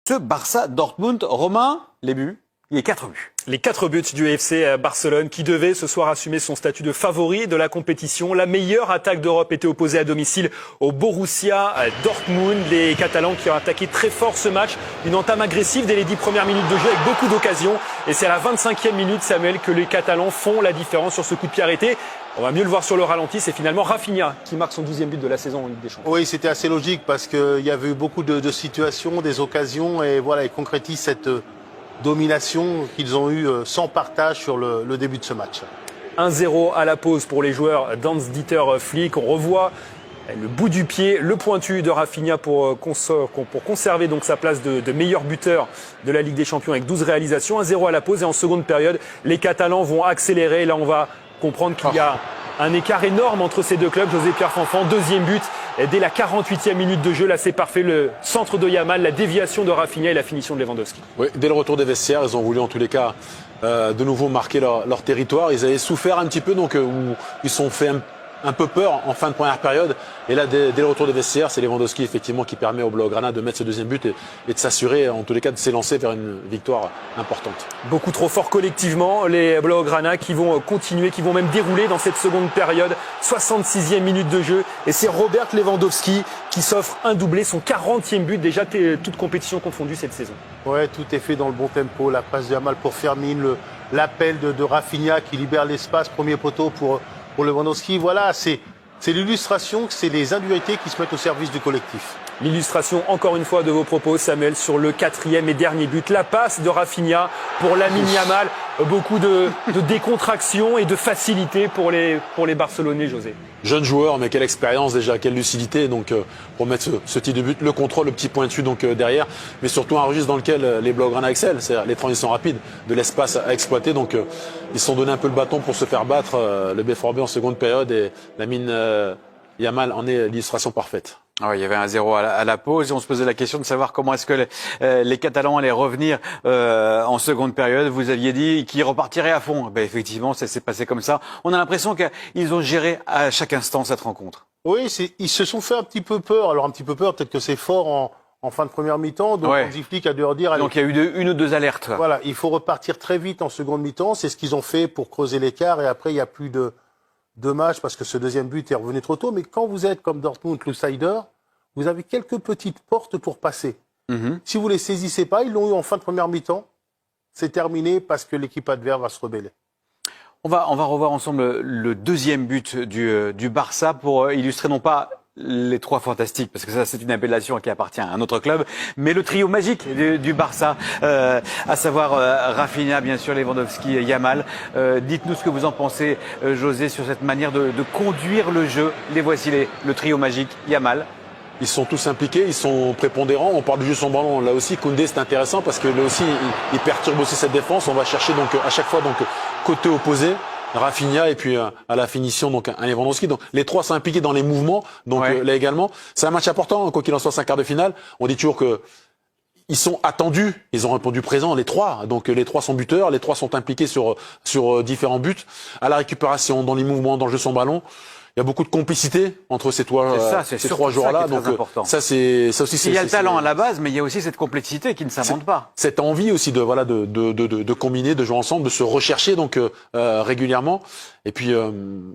Ce Barça-Dortmund, Romain, les buts, il y a 4 buts. Les 4 buts du FC Barcelone qui devait ce soir assumer son statut de favori de la compétition. La meilleure attaque d'Europe était opposée à domicile au Borussia Dortmund. Les Catalans qui ont attaqué très fort ce match. Une entame agressive dès les 10 premières minutes de jeu avec beaucoup d'occasions. Et c'est à la 25e minute, Samuel, que les Catalans font la différence sur ce coup de pied arrêté. On va mieux le voir sur le ralenti. C'est finalement Rafinha qui marque son 12e but de la saison en Ligue des Champions. Oui, c'était assez logique parce qu'il y avait eu beaucoup de situations, des occasions. Et voilà, ils concrétisent cette domination qu'ils ont eue sans partage sur le début de ce match. 1-0 à la pause pour les joueurs d'Hans-Dieter Flick. On revoit le bout du pied, le pointu de Rafinha pour conserver donc sa place de meilleur buteur de la Ligue des Champions avec 12 réalisations. 1-0 à la pause et en seconde période, les Catalans vont accélérer. Là, on va comprendre qu'il y a un écart énorme entre ces deux clubs. José-Pierre Fanfan, deuxième but dès la 48e minute de jeu. Là, c'est parfait. Le centre de Yamal, la déviation de Rafinha et la finition de Lewandowski. Oui, dès le retour des vestiaires, ils ont voulu en tous les cas de nouveau marquer leur territoire. Ils avaient souffert un petit peu, donc ils se sont fait un peu peur en fin de première période. Et là, dès le retour des vestiaires, c'est Lewandowski effectivement qui permet au Blaugrana de mettre ce deuxième but et de s'assurer, en tous les cas, de s'élancer vers une victoire importante. Beaucoup trop fort collectivement, les Blaugrana qui vont continuer, qui vont même dérouler dans cette seconde période. 66e minute de jeu. Et c'est Robert Lewandowski qui s'offre un doublé, son 40e but déjà, toute compétition confondue cette saison. Ouais, tout est fait dans le bon tempo. La passe de Yamal pour Fermin, l'appel de Rafinha qui libère l'espace, premier poteau pour Lewandowski. Voilà, c'est l'illustration que c'est les individualités qui se mettent au service du collectif. L'illustration, encore une fois, de vos propos, Samuel, sur le 4e et dernier but. La passe de Rafinha pour Lamine Yamal. Beaucoup de décontraction et de facilité pour les Barcelonais, José. Jeune joueur, mais quelle expérience déjà, quelle lucidité donc pour mettre ce type de but, le contrôle, le petit pointu donc derrière, mais surtout un registre dans lequel les Blaugrana excellent, c'est les transitions rapides, de l'espace à exploiter. Donc ils se sont donné un peu le bâton pour se faire battre. Le BFORB en seconde période et Lamine Yamal en est l'illustration parfaite. Il y avait un 0 à la pause et on se posait la question de savoir comment est-ce que les Catalans allaient revenir en seconde période. Vous aviez dit qu'ils repartiraient à fond. Effectivement, ça s'est passé comme ça. On a l'impression qu'ils ont géré à chaque instant cette rencontre. Oui, ils se sont fait un petit peu peur. Alors un petit peu peur, peut-être que c'est fort en fin de première mi-temps. Donc Hansi Flick a dû leur dire... Allez, donc il y a eu une ou deux alertes. Voilà, il faut repartir très vite en seconde mi-temps. C'est ce qu'ils ont fait pour creuser l'écart et après il n'y a plus de match parce que ce deuxième but est revenu trop tôt. Mais quand vous êtes comme Dortmund, l'outsider, vous avez quelques petites portes pour passer. Si vous les saisissez pas, ils l'ont eu en fin de première mi-temps. C'est terminé parce que l'équipe adverse va se rebeller. On va revoir ensemble le deuxième but du Barça pour illustrer non pas les trois fantastiques, parce que ça c'est une appellation qui appartient à un autre club, mais le trio magique du Barça, à savoir Rafinha, bien sûr, Lewandowski, Yamal. Dites-nous ce que vous en pensez, José, sur cette manière de conduire le jeu. Les voici, le trio magique, Yamal. Ils sont tous impliqués, ils sont prépondérants. On parle du jeu sans ballon. Là aussi, Koundé, c'est intéressant parce que là aussi, il perturbe aussi cette défense. On va chercher donc à chaque fois donc côté opposé. Rafinha et puis à la finition donc un Lewandowski. Donc les trois sont impliqués dans les mouvements. Donc là également, c'est un match important. Quoi qu'il en soit, c'est un quart de finale. On dit toujours que ils sont attendus. Ils ont répondu présent les trois. Donc les trois sont buteurs. Les trois sont impliqués sur différents buts. À la récupération, dans les mouvements, dans le jeu sans ballon. Il y a beaucoup de complicité entre ces trois joueurs-là. Donc ça aussi il y a le talent à la base, mais il y a aussi cette complicité qui ne s'invente pas. Cette envie aussi de combiner, de jouer ensemble, de se rechercher donc régulièrement. Et puis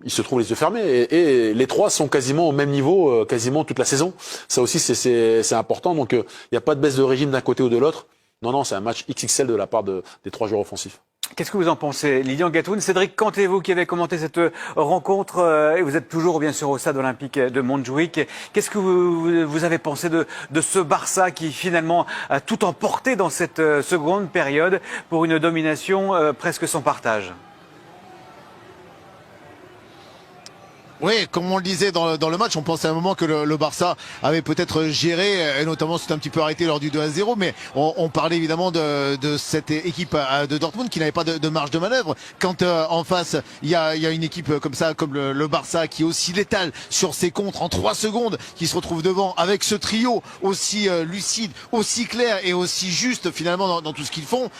ils se trouvent les yeux fermés et les trois sont quasiment au même niveau, quasiment toute la saison. Ça aussi c'est important. Donc il n'y a pas de baisse de régime d'un côté ou de l'autre. Non, c'est un match XXL de la part des trois joueurs offensifs. Qu'est-ce que vous en pensez, Lilian Gatoun? Cédric Kanté, vous qui avez commenté cette rencontre, et vous êtes toujours bien sûr au stade olympique de Montjuïc. Qu'est-ce que vous avez pensé de ce Barça qui finalement a tout emporté dans cette seconde période pour une domination presque sans partage? Oui, comme on le disait dans le match, on pensait à un moment que le Barça avait peut-être géré, et notamment c'est un petit peu arrêté lors du 2-0, mais on parlait évidemment de cette équipe de Dortmund qui n'avait pas de marge de manœuvre. Quand en face, il y a une équipe comme ça, comme le Barça, qui est aussi létale sur ses contres en 3 secondes, qui se retrouve devant avec ce trio aussi lucide, aussi clair et aussi juste finalement dans tout ce qu'ils font.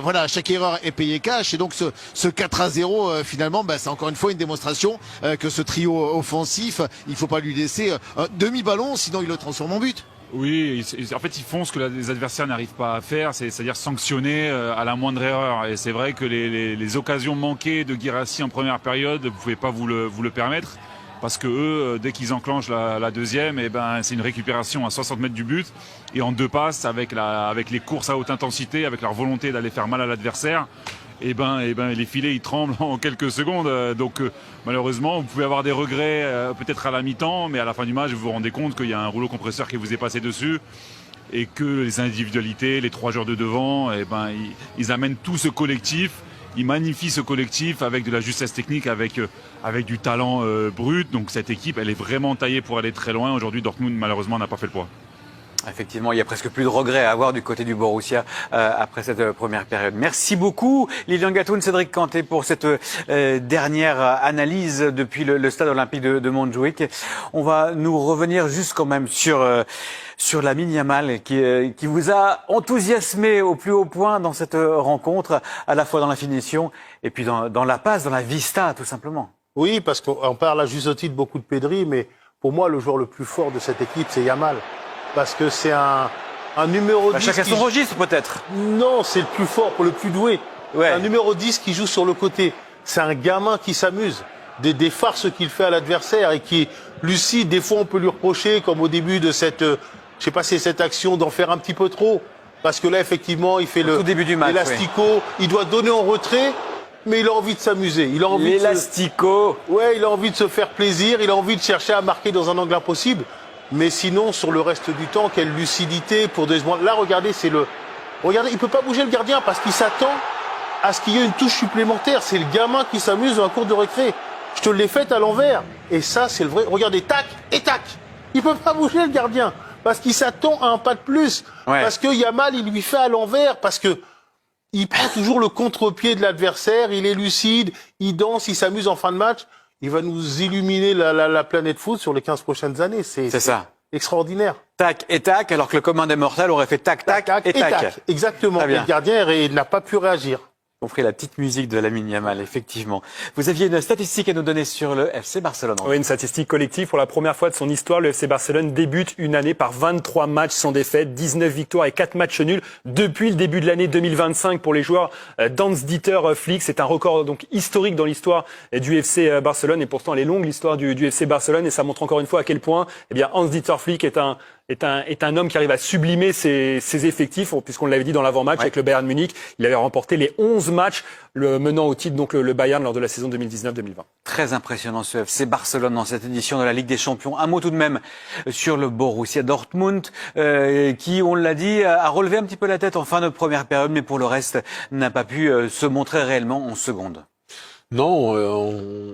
Voilà, chaque erreur est payée cash, et donc ce 4-0 finalement, c'est encore une fois une démonstration que ce trio offensif, il faut pas lui laisser un demi-ballon, sinon il le transforme en but. Oui, en fait, ils font ce que les adversaires n'arrivent pas à faire, c'est-à-dire sanctionner à la moindre erreur. Et c'est vrai que les occasions manquées de Guirassy en première période, vous pouvez pas vous le permettre, parce que eux, dès qu'ils enclenchent la deuxième, et ben c'est une récupération à 60 mètres du but et en 2 passes avec les courses à haute intensité, avec leur volonté d'aller faire mal à l'adversaire. Et ben les filets ils tremblent en quelques secondes. Donc malheureusement vous pouvez avoir des regrets peut-être à la mi-temps, mais à la fin du match vous vous rendez compte qu'il y a un rouleau compresseur qui vous est passé dessus et que les individualités, les 3 joueurs de devant, et ben ils amènent tout ce collectif, ils magnifient ce collectif avec de la justesse technique, avec du talent brut. Donc cette équipe elle est vraiment taillée pour aller très loin. Aujourd'hui Dortmund malheureusement n'a pas fait le poids. Effectivement, il y a presque plus de regrets à avoir du côté du Borussia après cette première période. Merci beaucoup Lilian Gatoun, Cédric Canté pour cette dernière analyse depuis le stade olympique de Montjuïc. On va nous revenir juste quand même sur Lamine Yamal qui vous a enthousiasmé au plus haut point dans cette rencontre, à la fois dans la finition et puis dans la passe, dans la vista tout simplement. Oui, parce qu'on parle à juste titre beaucoup de Pedri, mais pour moi, le joueur le plus fort de cette équipe, c'est Yamal. Parce que c'est un numéro 10. Chacun son registre peut-être. Non, c'est le plus fort, pour le plus doué. Ouais. Un numéro 10 qui joue sur le côté. C'est un gamin qui s'amuse. Des farces qu'il fait à l'adversaire et qui est lucide. Des fois, on peut lui reprocher, comme au début de cette action, d'en faire un petit peu trop. Parce que là, effectivement, il fait tout début du match, l'élastico. Oui. Il doit donner en retrait, mais il a envie de s'amuser. Il a envie l'élastico. Ouais, il a envie de se faire plaisir. Il a envie de chercher à marquer dans un angle impossible. Mais sinon, sur le reste du temps, quelle lucidité pour là, regardez, regardez, il peut pas bouger le gardien parce qu'il s'attend à ce qu'il y ait une touche supplémentaire. C'est le gamin qui s'amuse dans un cours de récré. Je te l'ai faite à l'envers. Et ça, c'est le vrai. Regardez, tac et tac. Il peut pas bouger le gardien parce qu'il s'attend à un pas de plus. Ouais. Parce que Yamal, il lui fait à l'envers parce que il prend toujours le contre-pied de l'adversaire. Il est lucide, il danse, il s'amuse en fin de match. Il va nous illuminer la planète foot sur les 15 prochaines années. C'est ça. Extraordinaire. Tac et tac, alors que le commun des mortels aurait fait tac, tac, tac et tac. Exactement. Et le gardien n'a pas pu réagir. On ferait la petite musique de Lamine Yamal, effectivement. Vous aviez une statistique à nous donner sur le FC Barcelone. Oui, une statistique collective. Pour la première fois de son histoire, le FC Barcelone débute une année par 23 matchs sans défaite, 19 victoires et 4 matchs nuls depuis le début de l'année 2025 pour les joueurs d'Hans-Dieter Flick. C'est un record donc historique dans l'histoire du FC Barcelone et pourtant elle est longue l'histoire du FC Barcelone et ça montre encore une fois à quel point Hans-Dieter Flick est un homme qui arrive à sublimer ses effectifs, puisqu'on l'avait dit dans l'avant-match avec le Bayern Munich. Il avait remporté les 11 matchs menant au titre donc le Bayern lors de la saison 2019-2020. Très impressionnant ce FC Barcelone dans cette édition de la Ligue des Champions. Un mot tout de même sur le Borussia Dortmund qui, on l'a dit, a relevé un petit peu la tête en fin de première période, mais pour le reste n'a pas pu se montrer réellement en seconde. Non,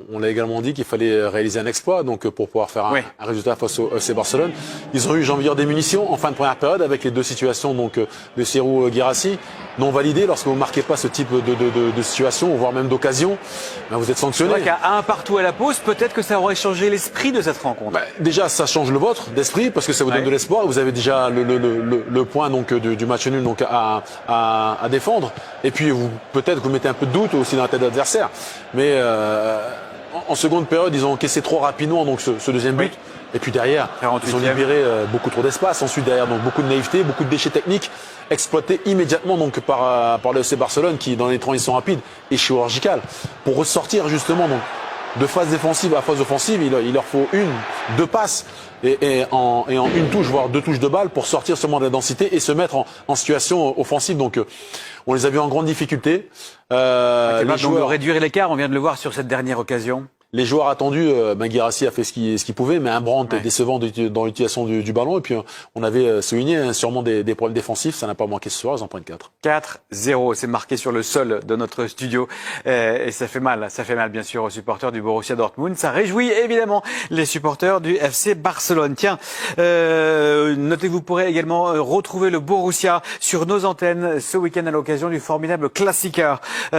on l'a également dit qu'il fallait réaliser un exploit donc pour pouvoir faire un résultat face au FC Barcelone. Ils ont eu, j'ai envie de dire, des munitions en fin de première période avec les 2 situations donc de Serhou Guirassy non validées. Lorsque vous ne marquez pas ce type de situation, voire même d'occasion, vous êtes sanctionné. C'est vrai qu'à 1 partout à la pause, peut-être que ça aurait changé l'esprit de cette rencontre. Déjà, ça change le vôtre d'esprit parce que ça vous donne de l'espoir. Vous avez déjà le point donc du match nul donc à défendre. Et puis peut-être vous mettez un peu de doute aussi dans la tête de l'adversaire. Mais en seconde période, ils ont encaissé trop rapidement donc ce deuxième but. Et puis derrière, ils ont libéré beaucoup trop d'espace. Ensuite derrière, donc beaucoup de naïveté, beaucoup de déchets techniques exploités immédiatement donc par le FC Barcelone qui, dans les transitions rapides, est chirurgical pour ressortir justement donc de phase défensive à phase offensive. Il leur faut 1, 2 passes et en 1 touche, voire 2 touches de balle pour sortir seulement de la densité et se mettre en situation offensive. Donc on les a vus en grande difficulté. Les joueurs de réduire l'écart, on vient de le voir sur cette dernière occasion. Les joueurs attendus, Guirassy a fait ce qu'il pouvait, mais un Brandt décevant dans l'utilisation du ballon. Et puis on avait souligné sûrement des problèmes défensifs, ça n'a pas manqué ce soir, ils en prennent 4. 4-0, c'est marqué sur le sol de notre studio et ça fait mal bien sûr aux supporters du Borussia Dortmund. Ça réjouit évidemment les supporters du FC Barcelone. Tiens, notez que vous pourrez également retrouver le Borussia sur nos antennes ce week-end à l'occasion du formidable Klassiker.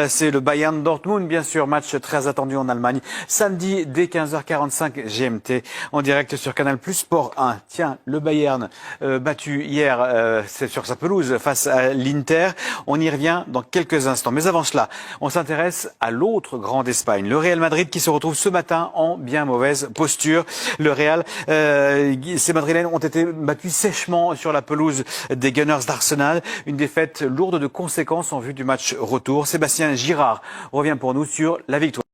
C'est le Bayern Dortmund, bien sûr, match très attendu en Allemagne. samedi dès 15h45 GMT en direct sur Canal+ Sport 1. Tiens, le Bayern battu hier c'est sur sa pelouse face à l'Inter. On y revient dans quelques instants. Mais avant cela, on s'intéresse à l'autre grand d'Espagne, le Real Madrid qui se retrouve ce matin en bien mauvaise posture. Le Real, ces Madrilènes ont été battus sèchement sur la pelouse des Gunners d'Arsenal. Une défaite lourde de conséquences en vue du match retour. Sébastien Girard revient pour nous sur la victoire.